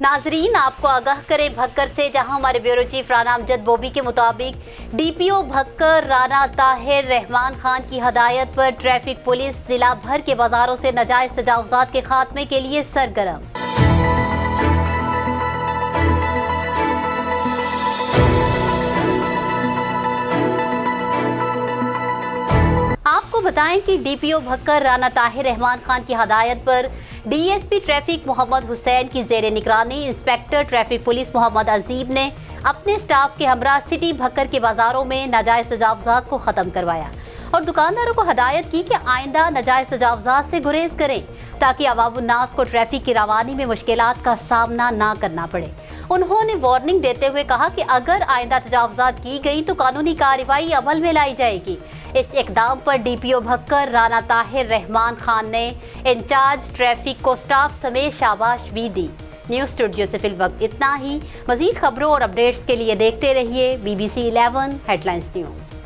नाजरीन, आपको आगाह करें भक्कर से, जहां हमारे ब्यूरो चीफ राना अमजद बोबी के मुताबिक डीपीओ भक्कर राना ताहिर रहमान खान की हदायत पर ट्रैफिक पुलिस जिला भर के बाजारों से नाजायज तजावुजात के खात्मे के लिए सरगर्म। आपको बताएं कि डीपीओ भक्कर राना ताहिर रहमान खान की हदायत पर डीएसपी ट्रैफिक मोहम्मद हुसैन की जेर निगरानी इंस्पेक्टर ट्रैफिक पुलिस मोहम्मद अजीब ने अपने स्टाफ के हमरा सिटी भक्कर के बाजारों में नाजायज तजावुजात को खत्म करवाया और दुकानदारों को हदायत की कि आइंदा नाजायज तजावुजात से गुरेज करें ताकि अवामुन्नास को ट्रैफिक की रवानी में मुश्किलात का सामना ना करना पड़े। उन्होंने वार्निंग देते हुए कहा कि अगर आइंदा तजावुजात की गई तो कानूनी कार्रवाई अमल में लाई जाएगी। इस इकदाम पर डीपीओ भक्कर राना ताहिर रहमान खान ने इंचार्ज ट्रैफिक को स्टाफ समेत शाबाश भी दी। न्यूज़ स्टूडियो से फिलवक्त इतना ही। मजीद खबरों और अपडेट्स के लिए देखते रहिए BBC 11 हेडलाइंस न्यूज़।